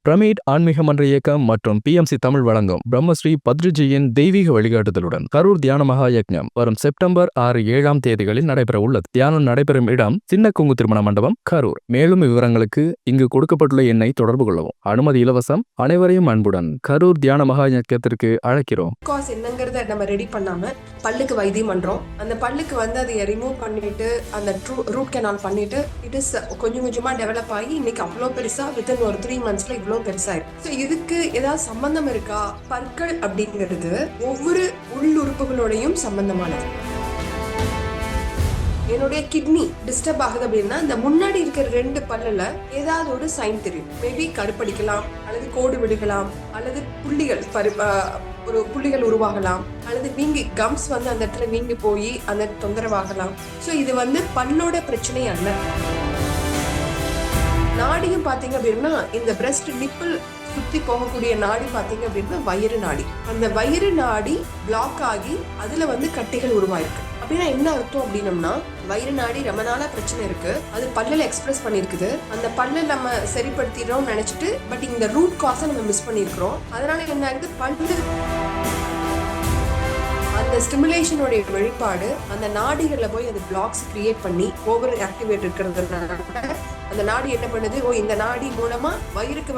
Pyramid ஆன்மீக மன்ற இயக்கம் மற்றும் பிஎம்சி தமிழ் வழங்கும் பிரம்மஸ்ரீ பத்ரிஜியின் தெய்வீக வழிகாட்டுதலுடன் கரூர் தியான மகா யக்ஞம் வரும் செப்டம்பர் 6-7 தேதிகளில் நடைபெற உள்ளது. தியானம் நடைபெறும் இடம் சின்ன கொங்கு திருமண மண்டபம், கரூர். மேலும் விவரங்களுக்கு இங்கு கொடுக்கப்பட்டுள்ள எண்ணை தொடர்பு கொள்ளவும். அனுமதி இலவசம். அனைவரையும் அன்புடன் கரூர் தியான மகா யக்ஞத்திற்கு அழைக்கிறோம். என்னங்கிறத நம்ம ரெடி பண்ணாம பல்லுக்கு வைத்தியம் பண்றோம். அந்த பல்லுக்கு அதை ரிமூவ் பண்ணிட்டு அந்த ரூட் கெனால் பண்ணிட்டு இட் இஸ் கொஞ்சம் கொஞ்சமா டெவலப் ஆகி இன்னைக்கு அவ்வளோ பெருசா வித்தின் ஒரு 3 monthsல இவ்வளோ பெருசாயிருக்கு. இதுக்கு ஏதாவது சம்பந்தம் இருக்கா? பற்கள் அப்படிங்கிறது ஒவ்வொரு உள்ளுறுப்புகளோடையும் சம்பந்தமானது. என்னுடைய கிட்னி டிஸ்டர்ப் ஆகுது அப்படின்னா இந்த முன்னாடி இருக்கிற 2 பல்லுல ஏதாவது ஒரு சைன் தெரியும். மேபி கருப்படிக்கலாம், அல்லது கோடு விடுகலாம், அல்லது புள்ளிகள் ஒரு புள்ளிகள் உருவாகலாம், அல்லது வீங்கி கம்ஸ் அந்த இடத்துல வீங்கி போய் அந்த தொந்தரவாகலாம். ஸோ இது பல்லோட பிரச்சனை அல்ல. நாடியும் பாத்தீங்க அப்படின்னா இந்த பிரஸ்ட் நிப்பிள் சுத்தி போகக்கூடிய நாடி பாத்தீங்க அப்படின்னா வயிறு நாடி. அந்த வயிறு நாடி பிளாக் ஆகி அதுல கட்டிகள் உருவாயிருக்கு. அப்படின்னா என்ன அர்த்தம் அப்படின்னம்னா வயிறு நாடி ரொம்ப நாளா பிரச்சனை இருக்கு, அது பல்லுல எக்ஸ்பிரஸ் பண்ணிருக்குது. அந்த பல்ல நம்ம சரிப்படுத்திடுறோம் நினைச்சிட்டு பட் இந்த ரூட் காஸை நம்ம மிஸ் பண்ணிருக்கிறோம். அதனால என்ன ஆகுது, பல்லு அந்த ஸ்டிமுலேஷனுடைய வெளிப்பாடு அந்த நாடிகளில் போய் அது பிளாக்ஸ் கிரியேட் பண்ணி ஓவர் ஆக்டிவேட் இருக்கிறதுனால அந்த நாடி என்ன பண்ணுது, இந்த நாடி மூலமா வயிறுக்கு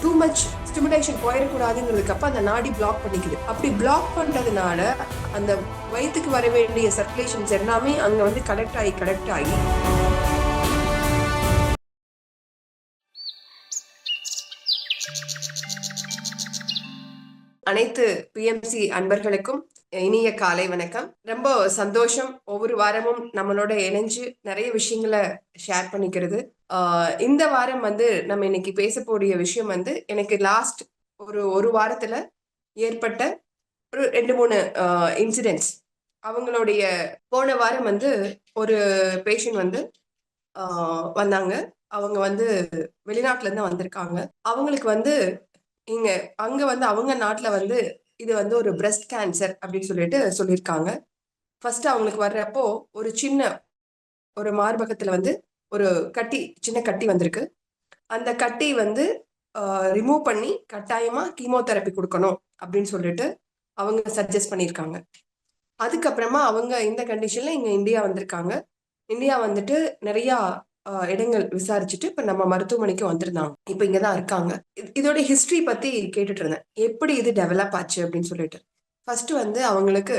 டூ மச் ஸ்டிமுலேஷன் போயிடக்கூடாதுங்கிறதுக்கு அப்ப அந்த நாடி பிளாக் பண்ணிக்குது. அப்படி பிளாக் பண்றதுனால அந்த வயிற்றுக்கு வர வேண்டிய சர்க்குலேஷன்ஸ் எல்லாமே அங்க கனெக்ட் ஆகி அனைத்து பிஎம்சி அன்பர்களுக்கும் இனிய காலை வணக்கம். ரொம்ப சந்தோஷம் ஒவ்வொரு வாரமும் நம்மளோட இணைஞ்சு நிறைய விஷயங்களை ஷேர் பண்ணிக்கிறது. இந்த வாரம் நம்ம இன்னைக்கு பேச போறிய விஷயம் எனக்கு லாஸ்ட் ஒரு வாரத்துல ஏற்பட்ட ஒரு 2-3 இன்சிடென்ட்ஸ். அவங்களுடைய போன வாரம் ஒரு பேஷண்ட் வந்தாங்க. அவங்க வெளிநாட்டுல இருந்து வந்திருக்காங்க. அவங்களுக்கு இங்க அங்க அவங்க நாட்டுல இது ஒரு பிரஸ்ட் கேன்சர் அப்படின்னு சொல்லியிருக்காங்க. ஃபர்ஸ்ட் அவங்களுக்கு வர்றப்போ ஒரு சின்ன ஒரு மார்பகத்துல ஒரு சின்ன கட்டி வந்திருக்கு. அந்த கட்டி ரிமூவ் பண்ணி கட்டாயமா கீமோதெரப்பி கொடுக்கணும் அப்படின்னு அவங்க சஜஸ்ட் பண்ணியிருக்காங்க. அதுக்கப்புறமா அவங்க இந்த கண்டிஷன்ல இங்க இந்தியா வந்திருக்காங்க. இந்தியா நிறைய இடங்கள் விசாரிச்சுட்டு இப்ப நம்ம மருத்துவமனைக்கு வந்திருந்தாங்க. இப்ப இங்கதான் இருக்காங்க. இதோட ஹிஸ்டரி பத்தி கேட்டுட்டு இருந்தேன், எப்படி இது டெவலப் ஆச்சு அப்படின்னு ஃபர்ஸ்ட் அவங்களுக்கு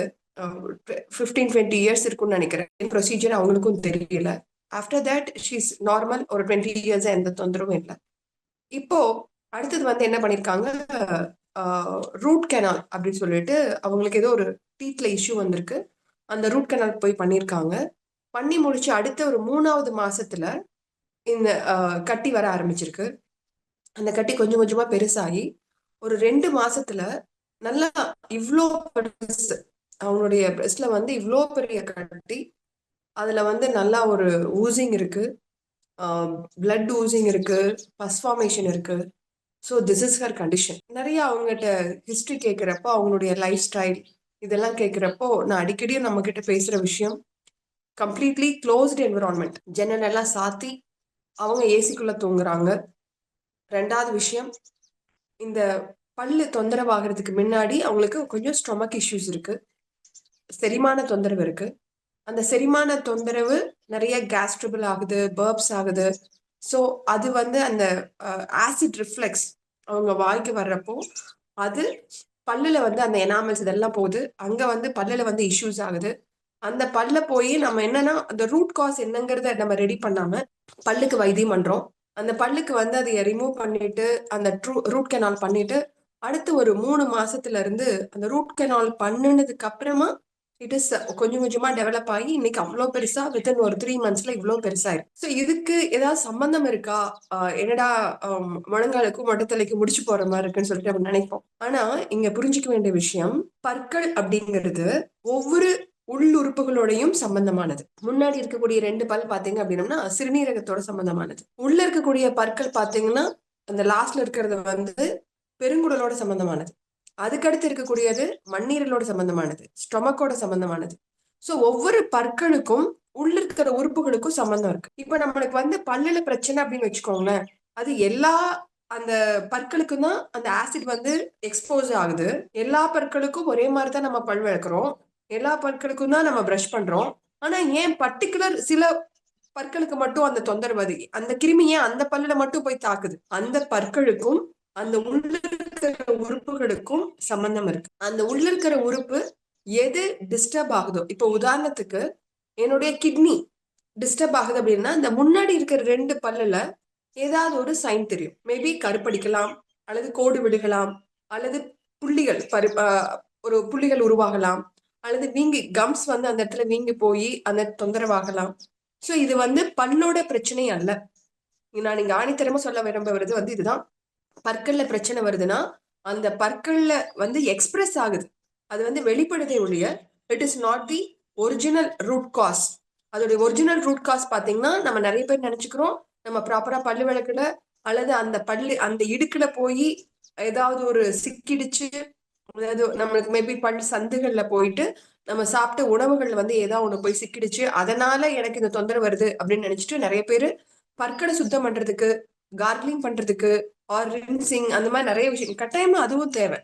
15-20 years இருக்கும்னு நினைக்கிறேன். ப்ரொசீஜர் அவங்களுக்கும் தெரியல. After that she's normal. ஒரு 20 years எந்த தொந்தரவும் இல்லை. இப்போ அடுத்தது என்ன பண்ணிருக்காங்க, ரூட் கெனால் அப்படின்னு அவங்களுக்கு ஏதோ ஒரு டீத்ல இஷ்யூ வந்திருக்கு. அந்த ரூட் கெனால் போய் பண்ணிருக்காங்க. பண்ணி முடிச்சு அடுத்த ஒரு 3வது மாசத்துல இந்த கட்டி வர ஆரம்பிச்சிருக்கு. அந்த கட்டி கொஞ்சம் கொஞ்சமா பெருசாகி ஒரு 2 மாசத்துல நல்லா இவ்வளோ பெருசு, அவங்களுடைய பிரஸ்ட்ல இவ்வளோ பெரிய கட்டி. அதுல நல்லா ஒரு ஊசிங் இருக்கு, பிளட் ஊசிங் இருக்கு, பஸ் ஃபார்மேஷன் இருக்கு. So this is her condition. நிறைய அவங்ககிட்ட ஹிஸ்டரி கேட்கிறப்போ, அவங்களுடைய லைஃப் ஸ்டைல் இதெல்லாம் கேட்கிறப்போ நான் அடிக்கடி நம்ம கிட்ட பேசுற விஷயம், கம்ப்ளீட்லி க்ளோஸ்டு என்விரான்மெண்ட், ஜன்னல் எல்லாம் சாத்தி அவங்க ஏசிக்குள்ள தூங்குறாங்க. 2வது விஷயம், இந்த பல்லு தொந்தரவாகிறதுக்கு முன்னாடி அவங்களுக்கு கொஞ்சம் ஸ்டொமக் இஷ்யூஸ் இருக்கு, செரிமான தொந்தரவு இருக்கு. அந்த செரிமான தொந்தரவு நிறைய கேஸ் ட்ரபிள் ஆகுது, பர்ப்ஸ் ஆகுது. ஸோ அது அந்த ஆசிட் ரிஃப்ளெக்ஸ் அவங்க வாய்க்கு வர்றப்போ அது பல்லுல அந்த எனாமல்ஸ் இதெல்லாம் போகுது. அங்க பல்லுல இஷ்யூஸ் ஆகுது. அந்த பல்ல போய் நம்ம என்னன்னா அந்த ரூட் காஸ் என்னங்கிறத நம்ம ரெடி பண்ணாம பல்லுக்கு வைத்தியம் பண்றோம். அந்த பல்லுக்கு அதை ரிமூவ் பண்ணிட்டு அந்த ரூட் கெனால் பண்ணிட்டு அடுத்து ஒரு 3 மாசத்துல இருந்து அந்த ரூட் கெனால் பண்ணினதுக்கு அப்புறமா இட் இஸ் கொஞ்சம் கொஞ்சமா டெவலப் ஆகி இன்னைக்கு அவ்வளோ பெருசா வித்தின் ஒரு 3 monthsல இவ்வளோ பெருசாயிருக்கு. ஸோ இதுக்கு ஏதாவது சம்பந்தம் இருக்கா? என்னடா முழங்காலுக்கும் மொட்டத்தலைக்கு முடிச்சு போற மாதிரி இருக்குன்னு நம்ம நினைப்போம். ஆனா இங்க புரிஞ்சுக்க வேண்டிய விஷயம், பற்கள் அப்படிங்கிறது ஒவ்வொரு உள்ளுறுப்புகளோடையும் சம்பந்தமானது. முன்னாடி இருக்கக்கூடிய 2 பல் பாத்தீங்க அப்படின்னா சிறுநீரகத்தோட சம்பந்தமானது. உள்ள இருக்கக்கூடிய பற்கள் பாத்தீங்கன்னா அந்த லாஸ்ட்ல இருக்கிறது பெருங்குடலோட சம்பந்தமானது. அதுக்கடுத்து இருக்கக்கூடியது மண்ணீரலோட சம்பந்தமானது, ஸ்டொமக்கோட சம்பந்தமானது. ஸோ ஒவ்வொரு பற்களுக்கும் உள்ள இருக்கிற உறுப்புகளுக்கும் சம்பந்தம் இருக்கு. இப்ப நம்மளுக்கு பல்லுல பிரச்சனை அப்படின்னு வச்சுக்கோங்களேன், அது எல்லா அந்த பற்களுக்கும் தான் அந்த ஆசிட் வந்து எக்ஸ்போஸ் ஆகுது. எல்லா பற்களுக்கும் ஒரே மாதிரி தான் நம்ம பல் விளக்குறோம். எல்லா பற்களுக்கும் தான் நம்ம பிரஷ் பண்றோம். ஆனா ஏன் பர்ட்டிகுலர் சில பற்களுக்கு மட்டும் அந்த தொந்தரவு வருது? அந்த கிருமி ஏன் அந்த பல்லுல மட்டும் போய் தாக்குது? அந்த பற்களுக்கும் அந்த உள்ள இருக்கிற உறுப்புகளுக்கும் சம்பந்தம் இருக்கு. அந்த உள்ள இருக்கிற உறுப்பு எது டிஸ்டர்ப் ஆகுதோ, இப்போ உதாரணத்துக்கு என்னுடைய கிட்னி டிஸ்டர்ப் ஆகுது அப்படின்னா, இந்த முன்னாடி இருக்கிற 2 பல்லுல ஏதாவது ஒரு சைன் தெரியும். மேபி கருப்படிக்கலாம், அல்லது கோடு விழுகலாம், அல்லது புள்ளிகள் ஒரு புள்ளிகள் உருவாகலாம், அல்லது வீங்கி கம்ஸ் வந்து அந்த இடத்துல வீங்கி போய் அந்த தொந்தரவாகலாம். சோ இது வந்து பல்லோட பிரச்சனை அல்ல. நான் இங்க ஆணித்தரமா சொல்ல விரும்புறது வந்து இதுதான். பற்கள்ல பிரச்சனை வருதுன்னா, அந்த பற்கள்ல வந்து எக்ஸ்பிரஸ் ஆகுது. அது வந்து வெளிப்படுதே ஒழிய, it is not the original root cause. அதோடைய ஒரிஜினல் ரூட் காஸ் பாத்தீங்கன்னா, நம்ம நிறைய பேர் நினைச்சுக்கிறோம், நம்ம ப்ராப்பரா பல்லு விளக்குல அல்லது அந்த பல்லு அந்த இடுக்குல போய் ஏதாவது ஒரு சிக்கிடுச்சு, அதாவது நம்மளுக்கு மேபி பல் சந்துகள்ல போயிட்டு நம்ம சாப்பிட்ட உணவுகள் வந்து ஏதாவது ஒண்ணு போய் சிக்கிடுச்சு, அதனால எனக்கு இந்த தொந்தரவு வருது அப்படின்னு நினைச்சிட்டு நிறைய பேரு பற்களை சுத்தம் பண்றதுக்கு, கார்கிலிங் பண்றதுக்கு, ஆர் ரின்சிங் அந்த மாதிரி நிறைய விஷயம் கட்டாயமா அதுவும் தேவை.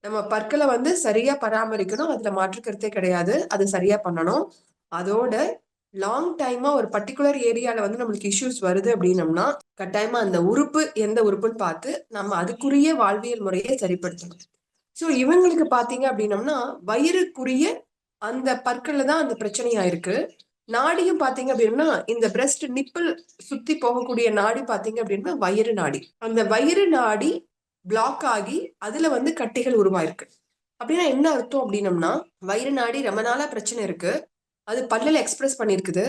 நம்ம பற்களை வந்து சரியா பராமரிக்கணும், அதுல மாற்று கருத்தே கிடையாது. அது சரியா பண்ணணும். அதோட லாங் டைமா ஒரு பர்டிகுலர் ஏரியால வந்து நம்மளுக்கு இஷ்யூஸ் வருது அப்படின்னம்னா, கட்டாயமா அந்த உறுப்பு எந்த உறுப்புன்னு பார்த்து நம்ம அதுக்குரிய வாழ்வியல் முறையை சரிப்படுத்தணும். சோ இவங்களுக்கு பாத்தீங்க அப்படின்னம்னா, வயிறுக்குரிய அந்த பற்கள்ல தான் அந்த பிரச்சனையா இருக்கு. நாடியும் பாத்தீங்க அப்படின்னா, இந்த பிரஸ்ட் நிப்பிள் சுத்தி போகக்கூடிய நாடி பாத்தீங்க அப்படின்னா வயிறு நாடி. அந்த வயிறு நாடி பிளாக் ஆகி அதுல வந்து கட்டிகள் உருவாயிருக்கு. அப்படின்னா என்ன அர்த்தம் அப்படின்னம்னா, வயிறு நாடி ரொம்ப நாளா பிரச்சனை இருக்கு. அது பல்லுல எக்ஸ்பிரஸ் பண்ணிருக்குது.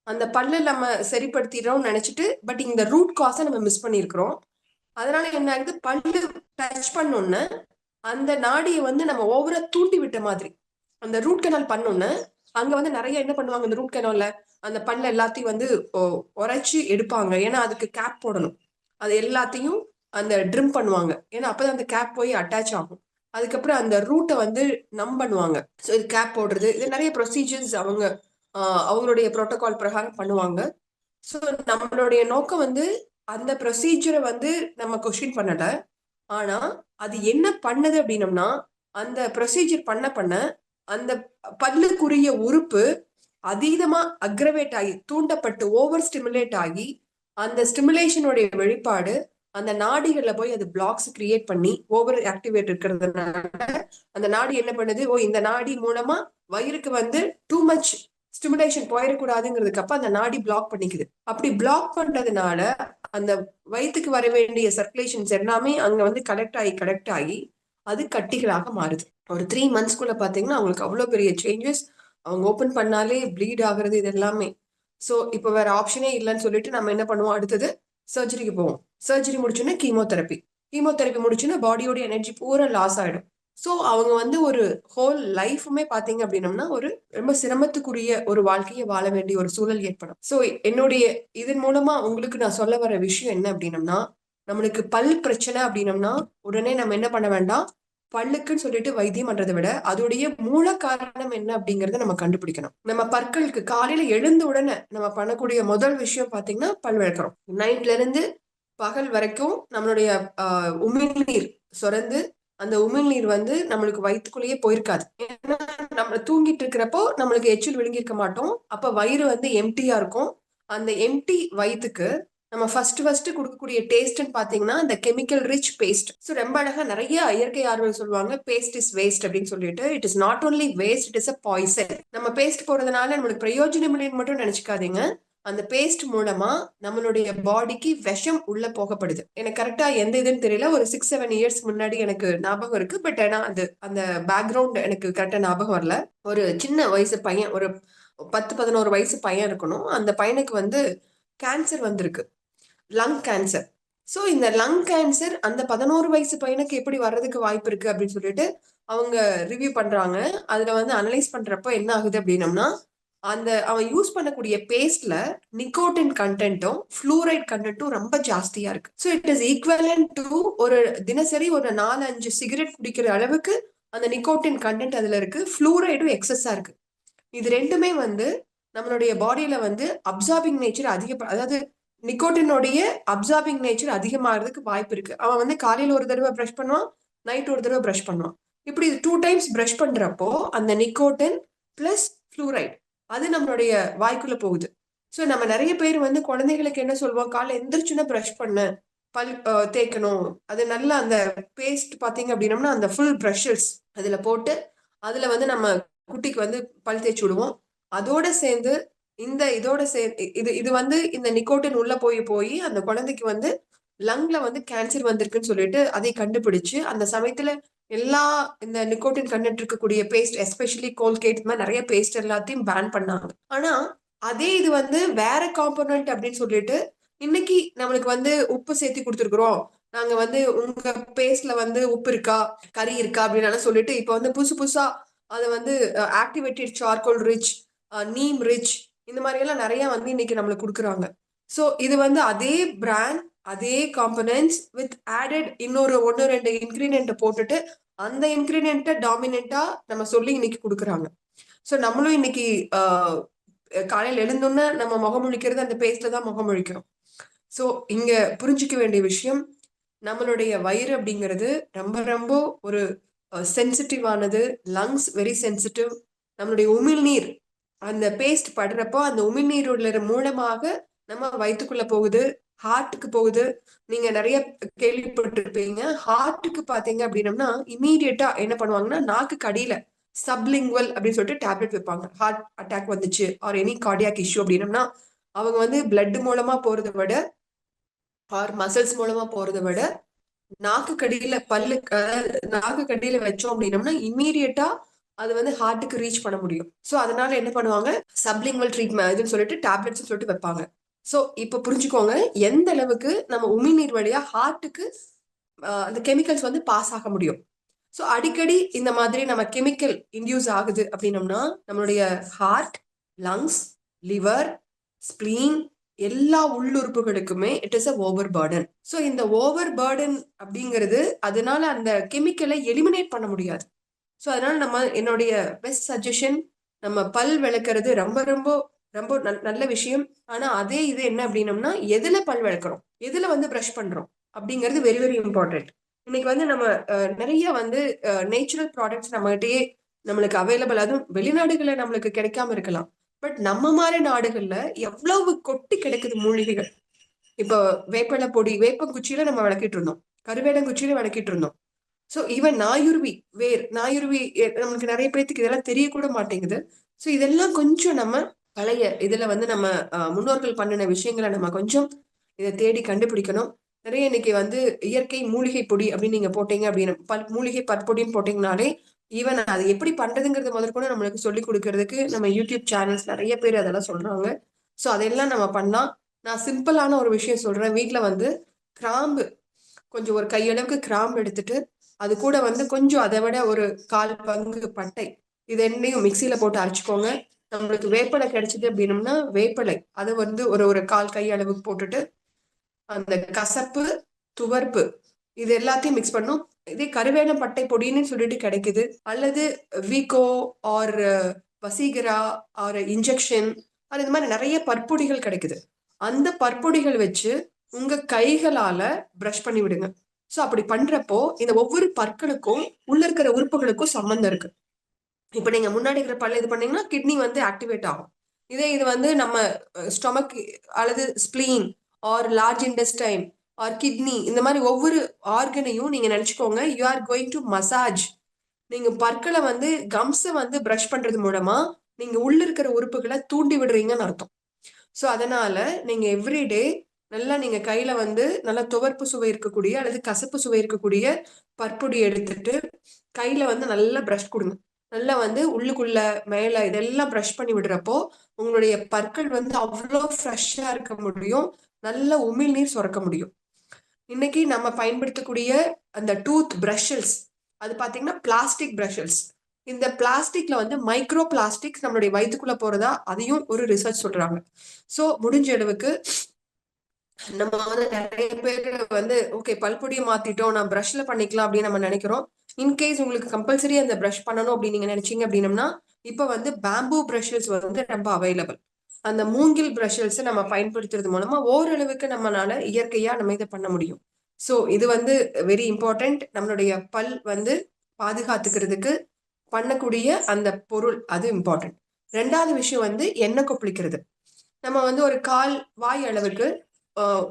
அந்த பல்ல நம்ம சரிப்படுத்திடுறோம்னு நினைச்சிட்டு, பட் இந்த ரூட் காஸை நம்ம மிஸ் பண்ணியிருக்கிறோம். அதனால என்ன ஆகுது, பல்லு டச் பண்ணோன்னு அந்த நாடியை வந்து நம்ம ஓவரா தூண்டி விட்ட மாதிரி. அந்த ரூட் கனால் பண்ணோன்னு அங்க வந்து நிறைய என்ன பண்ணுவாங்க, அந்த ரூட் கனால்ல அந்த பல்ல எல்லாத்தையும் வந்து உரைச்சு எடுப்பாங்க. ஏன்னா அதுக்கு கேப் போடணும். அது எல்லாத்தையும் அந்த ட்ரிம் பண்ணுவாங்க. ஏன்னா அப்பதான் அந்த கேப் போய் அட்டாச் ஆகும். அதுக்கப்புறம் அந்த ரூட்டை வந்து நம் பண்ணுவாங்க. ஸோ இது கேப் போடுறது, இது நிறைய ப்ரொசீஜர்ஸ் அவங்க அவங்களுடைய புரோட்டோகால் பிரகாரம் பண்ணுவாங்க. ஸோ நம்மளுடைய நோக்கம் வந்து அந்த ப்ரொசீஜரை வந்து நம்ம கொஸ்டின் பண்ணல. ஆனா அது என்ன பண்ணுது அப்படின்னம்னா, அந்த ப்ரொசீஜர் பண்ண பண்ண அந்த பல்லுக்குரிய உறுப்பு அதீதமா அக்ரவேட் ஆகி தூண்டப்பட்டு ஓவர் ஸ்டிமுலேட் ஆகி அந்த ஸ்டிமுலேஷனுடைய வெளிப்பாடு அந்த நாடிகள்ல போய் அது பிளாக்ஸ் கிரியேட் பண்ணி ஓவர் ஆக்டிவேட் இருக்கிறதுனால அந்த நாடி என்ன பண்ணுது, ஓ இந்த நாடி மூலமா வயிறுக்கு வந்து டூ மச் ஸ்டிமுலேஷன் போயிடக்கூடாதுங்கிறதுக்கு அப்ப அந்த நாடி பிளாக் பண்ணிக்குது. அப்படி பிளாக் பண்றதுனால அந்த வயிற்றுக்கு வர வேண்டிய சர்க்குலேஷன்ஸ் எல்லாமே அங்க வந்து கலெக்ட் ஆகி அது கட்டிகளாக மாறுது. ஒரு 3 மந்த்ஸ்க்குள்ள பாத்தீங்கன்னா அவங்களுக்கு அவ்வளவு பெரிய சேஞ்சஸ். அவங்க ஓபன் பண்ணாலே ப்ளீட் ஆகுறது இது எல்லாமே. சோ இப்ப வேற ஆப்ஷனே இல்லைன்னு சொல்லிட்டு நம்ம என்ன பண்ணுவோம், அடுத்தது சர்ஜரிக்கு போவோம். சர்ஜரி முடிச்சோன்னா கீமோதெரப்பி முடிச்சுன்னா பாடியோட எனர்ஜி பூரா லாஸ் ஆயிடும். சோ அவங்க வந்து ஒரு ஹோல் லைஃபுமே பாத்தீங்க அப்படின்னம்னா ஒரு ரொம்ப சிரமத்துக்குரிய ஒரு வாழ்க்கையை வாழ வேண்டிய ஒரு சூழல் ஏற்படும். சோ என்னுடைய இதன் மூலமா உங்களுக்கு நான் சொல்ல வர விஷயம் என்ன அப்படின்னம்னா, நம்மளுக்கு பல் பிரச்சனை அப்படின்னம்னா உடனே நம்ம என்ன பண்ண வேண்டாம், பல்லுக்குன்னு சொல்லிட்டு வைத்தியம் பண்றதை விட அதோடைய மூல காரணம் என்ன அப்படிங்கறத நம்ம கண்டுபிடிக்கணும். நம்ம பற்களுக்கு காலையில எழுந்த உடனே நம்ம பண்ணக்கூடிய முதல் விஷயம் பாத்தீங்கன்னா பல் விளக்குறோம். நைட்ல இருந்து பகல் வரைக்கும் நம்மளுடைய உமிழ்நீர் சுரந்து அந்த உமிழ்நீர் வந்து நம்மளுக்கு வயிற்றுக்குள்ளேயே போயிருக்காது. ஏன்னா நம்ம தூங்கிட்டு இருக்கிறப்போ நம்மளுக்கு எச்சில் விழுங்கிருக்க மாட்டோம். அப்ப வயிறு வந்து எம்டியா இருக்கும். அந்த எம்டி வயிற்றுக்கு நம்ம ஃபர்ஸ்ட் கொடுக்கக்கூடிய டேஸ்ட்னு பாத்தீங்கன்னா இந்த கெமிக்கல் ரிச் பேஸ்ட். ஸோ ரொம்ப அழகா நிறைய இயற்கை ஆர்வல் சொல்லுவாங்க, பேஸ்ட் இஸ் வேஸ்ட் அப்படின்னு சொல்லிட்டு. It is not only waste, it is a poison. நம்ம பேஸ்ட் போடுறதுனால நம்மளுக்கு பிரயோஜனம் இல்லைன்னு மட்டும் நினைச்சுக்காதீங்க. அந்த பேஸ்ட் மூலமா நம்மளுடைய பாடிக்கு விஷம் உள்ள போகப்படுது. எனக்கு கரெக்டா எந்த இதுன்னு தெரியல, ஒரு 6-7 இயர்ஸ் முன்னாடி எனக்கு ஞாபகம் இருக்கு. பட் ஆனா அது அந்த பேக்ரவுண்ட் எனக்கு கரெக்டா ஞாபகம் வரல. ஒரு சின்ன வயசு பையன், ஒரு 10-11 வயசு பையன் இருக்கணும். அந்த பையனுக்கு வந்து கேன்சர் வந்திருக்கு, லங் கேன்சர். ஸோ இந்த லங் கேன்சர் அந்த 11 வயசு பையனுக்கு எப்படி வர்றதுக்கு வாய்ப்பு இருக்கு அப்படின்னு சொல்லிட்டு அவங்க ரிவ்யூ பண்றாங்க. அதுல வந்து அனலைஸ் பண்றப்போ என்ன ஆகுது அப்படின்னம்னா, அந்த அவன் யூஸ் பண்ணக்கூடிய பேஸ்ட்ல நிக்கோட்டின் கண்டென்ட்டும் ஃப்ளூரைட் கண்டென்ட்டும் ரொம்ப ஜாஸ்தியா இருக்கு. So it is equivalent to ஒரு தினசரி ஒரு 4-5 சிகரெட் குடிக்கிற அளவுக்கு அந்த நிக்கோட்டின் கண்டென்ட் அதுல இருக்கு. ஃப்ளூரைடும் எக்ஸஸா இருக்கு. இது ரெண்டுமே வந்து நம்மளுடைய பாடியில வந்து அப்சார்பிங் நேச்சர் அதாவது நிக்கோட்டினுடைய அப்சார்பிங் நேச்சர் அதிகமாகிறதுக்கு வாய்ப்பு இருக்கு. அவன் வந்து காலையில ஒரு தடவை ப்ரஷ் பண்ணுவான், நைட் ஒரு தடவை ப்ரஷ் பண்ணுவான். இப்படி 2 டைம்ஸ் ப்ரஷ் பண்றப்போ அந்த நிக்கோட்டின் பிளஸ் ஃப்ளூரைட் அது நம்மளுடைய வாய்க்குள்ள போகுது. ஸோ நம்ம நிறைய பேர் வந்து குழந்தைகளுக்கு என்ன சொல்லுவோம், காலைல எந்திரிச்சுன்னா ப்ரஷ் பண்ண பல் தேய்க்கணும். அது நல்லா அந்த பேஸ்ட் பாத்தீங்க அப்படின்னம்னா அந்த ஃபுல் ப்ரஷஸ் அதுல போட்டு அதுல வந்து நம்ம குட்டிக்கு வந்து பல் தேய்ச்சி விடுவோம். அதோட சேர்ந்து இதோட சேர்ந்து இது வந்து இந்த நிக்கோட்டின் உள்ள போய் அந்த குழந்தைக்கு வந்து லங்ல வந்து கேன்சர் வந்திருக்குன்னு சொல்லிட்டு அதை கண்டுபிடிச்சு அந்த சமயத்துல எல்லா இந்த நிக்கோட்டின் கண்டென்ட் இருக்கக்கூடிய பேஸ்ட் எஸ்பெஷலி கோல்கேட் மாதிரி நிறைய பேஸ்ட் எல்லாத்தையும் பேன் பண்ணாங்க. ஆனா அதே இது வந்து வேற காம்போனன்ட் அப்படின்னு சொல்லிட்டு இன்னைக்கு நம்மளுக்கு வந்து உப்பு சேர்த்து கொடுத்துருக்குறோம், நாங்க வந்து உங்க பேஸ்ட்ல வந்து உப்பு இருக்கா கறி இருக்கா அப்படின்னு சொல்லிட்டு இப்ப வந்து புதுசு புதுசா அதை வந்து activated charcoal rich, neem rich, இந்த மாதிரி எல்லாம் நிறைய வந்து இன்னைக்கு நம்மளுக்கு கொடுக்குறாங்க. ஸோ இது வந்து அதே பிராண்ட் அதே காம்பனன்ட்ஸ் வித் ஆடட் இன்னொரு 1-2 இன்கிரீடியன்ட்டை போட்டுட்டு அந்த இன்கிரீடியன்ட்டை டாமினண்டா நம்ம சொல்லி இன்னைக்கு கொடுக்குறாங்க. ஸோ நம்மளும் இன்னைக்கு காலையில் எழுந்தோன்னா நம்ம முகம் முழிக்கிறது அந்த பேஸ்ட்ல தான் முகம் முழிக்கிறோம். ஸோ இங்க புரிஞ்சுக்க வேண்டிய விஷயம், நம்மளுடைய வயிறு அப்படிங்கிறது ரொம்ப ரொம்ப ஒரு சென்சிட்டிவானது. Lungs very sensitive. நம்மளுடைய உமிழ்நீர் அந்த பேஸ்ட் படுறப்போ அந்த உமிழ்நீர் மூலமாக நம்ம வயிற்றுக்குள்ள போகுது, ஹார்ட்டுக்கு போகுது. நீங்க நிறைய கேள்விப்பட்டிருப்பீங்க, ஹார்ட்டுக்கு பாத்தீங்க அப்படின்னம்னா இமீடியட்டா என்ன பண்ணுவாங்கன்னா நாக்கு அடியில சப்லிங்குவல் அப்படின்னு சொல்லிட்டு டேப்லெட் வைப்பாங்க. ஹார்ட் அட்டாக் வந்துச்சு ஆர் எனி கார்டியாக் இஷ்யூ அப்படின்னம்னா அவங்க வந்து பிளட் மூலமா போறதை விட ஆர் மசில்ஸ் மூலமா போறதை விட நாக்கு கடியில நாக்கு கடியில வச்சோம் அப்படின்னம்னா இம்மீடியட்டா அது வந்து ஹார்ட்டுக்கு ரீச் பண்ண முடியும். ஸோ அதனால என்ன பண்ணுவாங்க, சப்லிங்குவல் ட்ரீட்மெண்ட் இதுன்னு சொல்லிட்டு டேப்லெட்ஸ் சொல்லிட்டு வைப்பாங்க. ஸோ இப்ப புரிஞ்சுக்கோங்க எந்த அளவுக்கு நம்ம உமிழ்நீர் வழியா ஹார்ட்டுக்கு அந்த கெமிக்கல்ஸ் வந்து பாஸ் ஆக முடியும். ஸோ அடிக்கடி இந்த மாதிரி நம்ம கெமிக்கல் இன்டியூஸ் ஆகுது அப்படின்னம்னா நம்மளுடைய ஹார்ட், லங்ஸ், லிவர், ஸ்பிளீன் எல்லா உள்ளுறுப்புகளுக்குமே it is a over burden. So இந்த ஓவர் பர்டன் அப்படிங்கிறது அதனால அந்த கெமிக்கலை எலிமினேட் பண்ண முடியாது. ஸோ அதனால என்னுடைய பெஸ்ட் சஜஷன், நம்ம பல் விளக்குறது ரொம்ப ரொம்ப ரொம்ப நல்ல விஷயம். ஆனா அதே இது என்ன அப்படின்னம்னா எதுல பல் விளக்குறோம், எதுல வந்து ப்ரஷ் பண்றோம் அப்படிங்கிறது வெரி வெரி இம்பார்ட்டன்ட். இன்னைக்கு வந்து நம்ம நிறைய வந்து நேச்சுரல் ப்ராடக்ட்ஸ் நம்மகிட்டயே நம்மளுக்கு அவைலபிள், அதுவும் வெளிநாடுகள்ல நம்மளுக்கு கிடைக்காம இருக்கலாம். பட் நம்ம மாதிரி நாடுகள்ல எவ்வளவு கொட்டி கிடைக்குது மூலிகைகள். இப்போ வேப்பலை பொடி, வேப்பங்குச்சியில நம்ம விளக்கிட்டு இருந்தோம், கருவேலங்குச்சியில விளக்கிட்டு இருந்தோம். ஸோ ஈவன் நாயுருவி நம்மளுக்கு நிறைய பேருக்கு இதெல்லாம் தெரியக்கூட மாட்டேங்குது. ஸோ இதெல்லாம் கொஞ்சம் நம்ம பழைய இதுல வந்து நம்ம முன்னோர்கள் பண்ணின விஷயங்களை நம்ம கொஞ்சம் இதை தேடி கண்டுபிடிக்கணும். நிறைய இன்னைக்கு வந்து இயற்கை மூலிகை பொடி அப்படின்னு நீங்க போட்டீங்க அப்படின்னு மூலிகை பற்பொடின்னு போட்டீங்கனாலே ஈவன் அது எப்படி பண்றதுங்கிறது முதல் கூட நம்மளுக்கு சொல்லி கொடுக்கறதுக்கு நம்ம யூடியூப் சேனல்ஸ் நிறைய பேர் அதெல்லாம் சொல்றாங்க. ஸோ அதெல்லாம் நம்ம பண்ணா, நான் சிம்பிளான ஒரு விஷயம் சொல்றேன். வீட்டுல வந்து கிராம்பு கொஞ்சம் ஒரு கையளவுக்கு கிராம்பு எடுத்துட்டு அது கூட வந்து கொஞ்சம் அதை விட ஒரு 1/4 பங்கு பட்டை, இது என்னையும் மிக்சியில போட்டு அரைச்சிக்கோங்க. நம்மளுக்கு வேப்பலை கிடைச்சது அப்படின்னம்னா வேப்பலை அது வந்து ஒரு ஒரு 1/4 கை அளவுக்கு போட்டுட்டு அந்த கசப்பு, துவர்ப்பு இது எல்லாத்தையும் மிக்ஸ் பண்ணும். இதே கருவேல பட்டை பொடின்னு சொல்லிட்டு கிடைக்குது, அல்லது வீகோ ஆர் வசீகரா ஆர் இன்ஜெக்ஷன், அது இந்த மாதிரி நிறைய பற்பொடிகள் கிடைக்குது. அந்த பற்பொடிகள் வச்சு உங்க கைகளால பிரஷ் பண்ணி விடுங்க. ஸோ அப்படி பண்றப்போ இந்த ஒவ்வொரு பற்களுக்கும் உள்ள இருக்கிற உறுப்புகளுக்கும் சம்பந்தம் இருக்கு. இப்ப நீங்க முன்னாடி இருக்கிற பல்ல இது பண்ணீங்கன்னா கிட்னி வந்து ஆக்டிவேட் ஆகும். இது வந்து நம்ம ஸ்டொமக் அல்லது spleen or large intestine or kidney, இந்த மாதிரி ஒவ்வொரு ஆர்கனையும் நீங்க நினைச்சுக்கோங்க you are going to massage. நீங்க பற்களை வந்து கம்ஸை வந்து பிரஷ் பண்றது மூலமா நீங்க உள்ள இருக்கிற உறுப்புகளை தூண்டி விடுறீங்கன்னு அர்த்தம். ஸோ அதனால நீங்க எவ்ரிடே நல்லா நீங்க கையில வந்து நல்லா துவர்ப்பு சுவை இருக்கக்கூடிய அல்லது கசப்பு சுவை இருக்கக்கூடிய பற்பொடி எடுத்துட்டு கையில வந்து நல்லா பிரஷ் கொடுங்க. நல்லா வந்து உள்ளுக்குள்ள மேல இதெல்லாம் பிரஷ் பண்ணி விடுறப்போ உங்களுடைய பற்கள் வந்து அவ்வளோ ஃப்ரெஷ்ஷா இருக்க முடியும், நல்ல உமிழ்நீர் சுரக்க முடியும். இன்னைக்கு நம்ம பயன்படுத்தக்கூடிய அந்த டூத் பிரஷஸ் அது பாத்தீங்கன்னா பிளாஸ்டிக் பிரஷஸ். இந்த பிளாஸ்டிக்ல வந்து மைக்ரோ பிளாஸ்டிக் நம்மளுடைய வயிற்றுக்குள்ள போறதா அதையும் ஒரு ரிசர்ச் சொல்றாங்க. ஸோ முடிஞ்ச அளவுக்கு நம்ம வந்து நிறைய பேர் வந்து ஓகே பல்பொடியை மாத்திட்டோம் நான் பிரஷ்ல பண்ணிக்கலாம் அப்படின்னு நம்ம நினைக்கிறோம். இன்கேஸ் உங்களுக்கு கம்பல்சரி அந்த பிரஷ் பண்ணணும் அப்படின்னு நீங்க நினைச்சீங்க அப்படின்னம்னா இப்ப வந்து பேம்பூ பிரஷஸ் வந்து ரொம்ப அவைலபிள். அந்த மூங்கில் பிரஷல்ஸ் நம்ம பயன்படுத்துறது மூலமா ஓரளவுக்கு நம்மளால இயற்கையா நம்ம இதை பண்ண முடியும். ஸோ இது வந்து வெரி இம்பார்ட்டன்ட். நம்மளுடைய பல் வந்து பாதுகாத்துக்கிறதுக்கு பண்ணக்கூடிய அந்த பொருள் அது இம்பார்ட்டன்ட். ரெண்டாவது விஷயம் வந்து எண்ணெய் கொப்பளிக்கிறது. நம்ம வந்து ஒரு கால் வாய் அளவுக்கு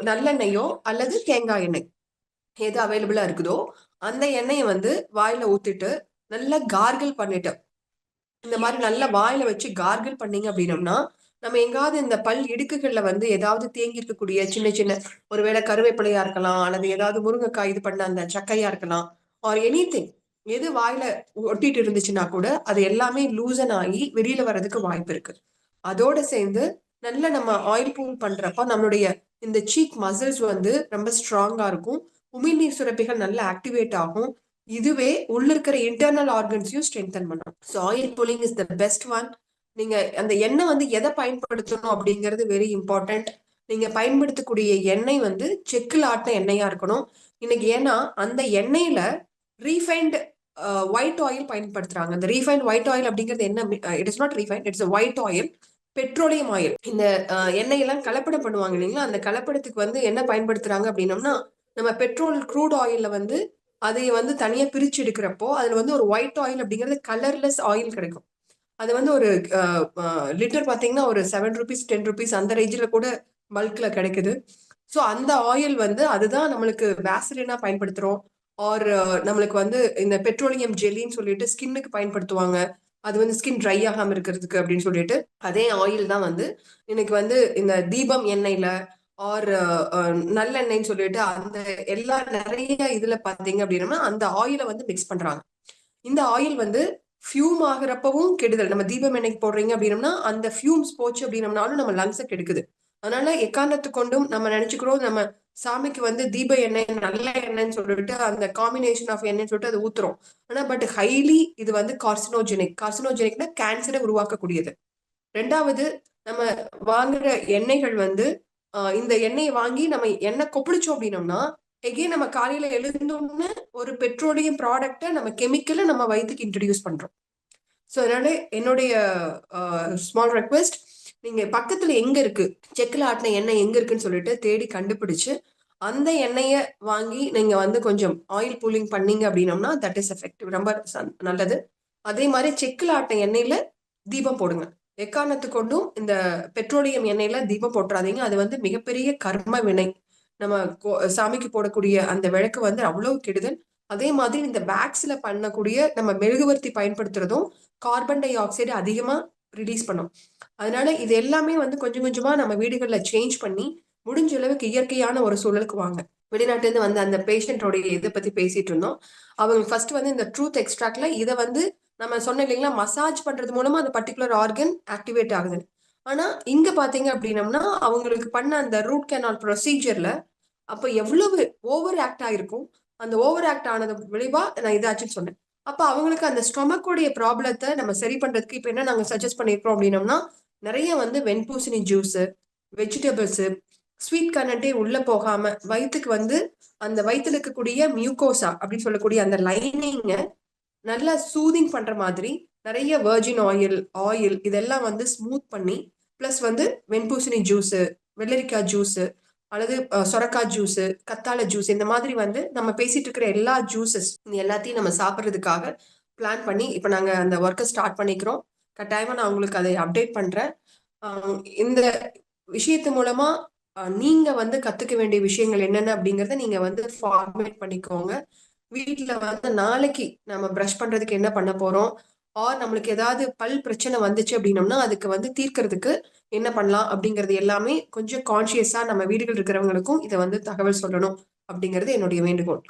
நல்லெண்ணெயோ அல்லது தேங்காய் எண்ணெய் எது அவைலபிளா இருக்குதோ அந்த எண்ணெயை வந்து வாயில ஊத்திட்டு நல்லா கார்கிள் பண்ணிட்டு இந்த மாதிரி நல்லா வாயில வச்சு கார்கிள் பண்ணீங்க அப்படின்னம்னா நம்ம எங்காவது இந்த பல் இடுக்குகள்ல வந்து ஏதாவது தேங்கி இருக்கக்கூடிய சின்ன சின்ன ஒருவேளை கருவேப்பிலையா இருக்கலாம் அல்லது ஏதாவது முருங்கைக்காய் இது பண்ண அந்த சக்கையா இருக்கலாம் ஆர் எனிதிங் எது வாயில ஒட்டிட்டு இருந்துச்சுன்னா கூட அது எல்லாமே லூசன் ஆகி வெளியில வர்றதுக்கு வாய்ப்பு இருக்கு. அதோட சேர்ந்து நல்ல நம்ம ஆயில் பூல் பண்றப்ப நம்மளுடைய இந்த சீக் மசில்ஸ் வந்து ரொம்ப ஸ்ட்ராங்கா இருக்கும். உமிழ்நீர் சுரப்பிகள் நல்லா ஆக்டிவேட் ஆகும். இதுவே உள்ள இருக்கிற இன்டர்னல் ஆர்கன்ஸையும் ஸ்ட்ரென்தன் பண்ணும். So oil pulling is the best one. நீங்க அந்த எண்ணெய் வந்து எதை பயன்படுத்தணும் அப்படிங்கிறது வெரி இம்பார்ட்டன்ட். நீங்க பயன்படுத்தக்கூடிய எண்ணெய் வந்து செக்கில் ஆட்டின எண்ணெயா இருக்கணும். இன்னைக்கு ஏன்னா அந்த எண்ணெயில ரீஃபைண்ட் ஒயிட் ஆயில் பயன்படுத்துறாங்க. அந்த ரீஃபைண்ட் ஒயிட் ஆயில் அப்படிங்கிறது என்ன? It is not refined, it's white oil, petroleum oil. இந்த எண்ணெயெல்லாம் கலப்படம் பண்ணுவாங்க இல்லைங்களா? அந்த கலப்படத்துக்கு வந்து என்ன பயன்படுத்துறாங்க அப்படின்னம்னா நம்ம பெட்ரோல் க்ரூட் ஆயில்ல வந்து அதை வந்து தனியா பிரிச்சு எடுக்கிறப்போ அதுல வந்து ஒரு ஒயிட் ஆயில் அப்படிங்கிறது கலர்லெஸ் ஆயில் கிடைக்கும். அது வந்து ஒரு லிட்டர் பார்த்தீங்கன்னா ஒரு ₹7 ₹10 அந்த ரேஞ்சில் கூட பல்க்ல கிடைக்குது. ஸோ அந்த ஆயில் வந்து அதுதான் நம்மளுக்கு வேசலினா பயன்படுத்துறோம். ஆர் நம்மளுக்கு வந்து இந்த பெட்ரோலியம் ஜெல்லின்னு சொல்லிட்டு ஸ்கின்னுக்கு பயன்படுத்துவாங்க. அது வந்து ஸ்கின் ட்ரை ஆகாம இருக்கிறதுக்கு அப்படின்னு சொல்லிட்டு அதே ஆயில் தான் வந்து இன்னைக்கு வந்து இந்த தீபம் எண்ணெயில ஆர் நல்லெண்ணெய்ன்னு சொல்லிட்டு அந்த எல்லா நிறைய இதுல பாத்தீங்க அப்படின்னா அந்த ஆயிலை வந்து மிக்ஸ் பண்றாங்க. இந்த ஆயில் வந்து ஃபியூம் ஆகுறப்பவும் கெடுதல். நம்ம தீபம் எண்ணெய்க்கு போடுறீங்க அப்படின்னம்னா அந்த ஃபியூம்ஸ் போச்சு அப்படின்னம்னாலும் நம்ம லங்ஸை கெடுக்குது. அதனால எக்காரணத்து கொண்டும் நம்ம நினைச்சுக்கிறோம் நம்ம சாமிக்கு வந்து தீப எண்ணெய் நல்ல எண்ணெய்ன்னு சொல்லிட்டு அந்த காம்பினேஷன் ஆஃப் எண்ணெய்ன்னு சொல்லிட்டு அதை ஊத்துறோம். ஆனா பட் ஹைலி இது வந்து கார்சினோஜெனிக்னா கேன்சரை உருவாக்கக்கூடியது. ரெண்டாவது நம்ம வாங்குற எண்ணெய்கள் வந்து இந்த எண்ணெயை வாங்கி நம்ம எண்ணெய் கொப்பளிச்சோம் அப்படின்னம்னா எகெயின் நம்ம காலையில எழுந்தோம்னு ஒரு பெட்ரோலியம் ப்ராடக்டை நம்ம கெமிக்கலை நம்ம வயிற்றுக்கு இன்ட்ரடியூஸ் பண்றோம். ஸோ அதனால என்னுடைய ஸ்மால் ரெக்வெஸ்ட், நீங்க பக்கத்துல எங்க இருக்கு செக்கில் ஆட்டின எண்ணெய் எங்க இருக்குன்னு சொல்லிட்டு தேடி கண்டுபிடிச்சு அந்த எண்ணெயை வாங்கி நீங்க வந்து கொஞ்சம் ஆயில் பூலிங் பண்ணீங்க அப்படின்னம்னா தட் இஸ் எஃபெக்டிவ், ரொம்ப நல்லது. அதே மாதிரி செக்கில் ஆட்டின எண்ணெயில தீபம் போடுங்க. எக்காரணத்து கொண்டும் இந்த பெட்ரோலியம் எண்ணெயில தீபம் போட்டுறாதீங்க. அது வந்து மிகப்பெரிய கர்ம வினை. நம்ம சாமிக்கு போடக்கூடிய அந்த விளக்கு வந்து அவ்வளவு கெடுதல். அதே மாதிரி இந்த வேக்ஸ்ல பண்ணக்கூடிய நம்ம மெழுகுவர்த்தி பயன்படுத்துறதும் கார்பன் டை ஆக்சைடு அதிகமா ரிலீஸ் பண்ணும். அதனால இது எல்லாமே வந்து கொஞ்சம் கொஞ்சமா நம்ம வீடுகள்ல சேஞ்ச் பண்ணி முடிஞ்ச அளவுக்கு இயற்கையான ஒரு சூழலுக்கு வாங்க. வெளிநாட்டுல இருந்து வந்து அந்த பேஷண்டோடைய இதை பத்தி பேசிட்டு இருந்தோம். அவங்க ஃபர்ஸ்ட் வந்து இந்த ட்ரூத் எக்ஸ்ட்ராக்ட்ல இதை வந்து நம்ம சொன்ன இல்லைங்களா, மசாஜ் பண்றது மூலமா அந்த பர்டிகுலர் ஆர்கன் ஆக்டிவேட் ஆகுது. ஆனா இங்க பாத்தீங்க அப்படின்னம்னா அவங்களுக்கு பண்ண அந்த ரூட் கேனால் ப்ரொசீஜர்ல அப்ப எவ்வளவு ஓவர் ஆக்ட் ஆயிருக்கும். அந்த ஓவர் ஆக்ட் ஆனது விளைவா நான் இதாச்சுன்னு சொன்னேன். அப்ப அவங்களுக்கு அந்த ஸ்டொமக்கோடைய ப்ராப்ளத்தை நம்ம சரி பண்றதுக்கு இப்ப என்ன நாங்க சஜஸ்ட் பண்ணிருக்கோம் அப்படின்னம்னா நிறைய வந்து வெண்பூசணி ஜூஸ், வெஜிடபிள்ஸ், ஸ்வீட் கண்டென்ட்டே உள்ள போகாம வயிற்றுக்கு வந்து அந்த வயிற்றுல இருக்கக்கூடிய மியூகோசா அப்படின்னு சொல்லக்கூடிய அந்த லைனிங்க நல்லா சூதிங் பண்ற மாதிரி நிறைய வெர்ஜின் ஆயில் இதெல்லாம் வந்து ஸ்மூத் பண்ணி பிளஸ் வந்து வெண்பூசணி ஜூஸ், வெள்ளரிக்காய் ஜூஸ் அல்லது சொரக்காய் ஜூஸ், கத்தாழை ஜூஸ், இந்த மாதிரி வந்து நம்ம பேசிட்டு இருக்கிற எல்லா ஜூசஸ் எல்லாத்தையும் நம்ம சாப்பிட்றதுக்காக பிளான் பண்ணி இப்ப நாங்க அந்த ஒர்க்கை ஸ்டார்ட் பண்ணிக்கிறோம். கட்டாயமா நான் உங்களுக்கு அதை அப்டேட் பண்றேன். இந்த விஷயத்து மூலமா நீங்க வந்து கத்துக்க வேண்டிய விஷயங்கள் என்னென்ன அப்படிங்கறத நீங்க வந்து ஃபார்மேட் பண்ணிக்கோங்க. வீட்டுல வந்து நாளைக்கு நம்ம பிரஷ் பண்றதுக்கு என்ன பண்ண போறோம், ஆர் நம்மளுக்கு ஏதாவது பல் பிரச்சனை வந்துச்சு அப்படின்னம்னா அதுக்கு வந்து தீர்க்கறதுக்கு என்ன பண்ணலாம் அப்படிங்கிறது எல்லாமே கொஞ்சம் கான்சியஸா நம்ம வீடுகள் இருக்கிறவங்களுக்கும் இதை வந்து தகவல் சொல்லணும் அப்படிங்கிறது என்னுடைய வேண்டுகோள்.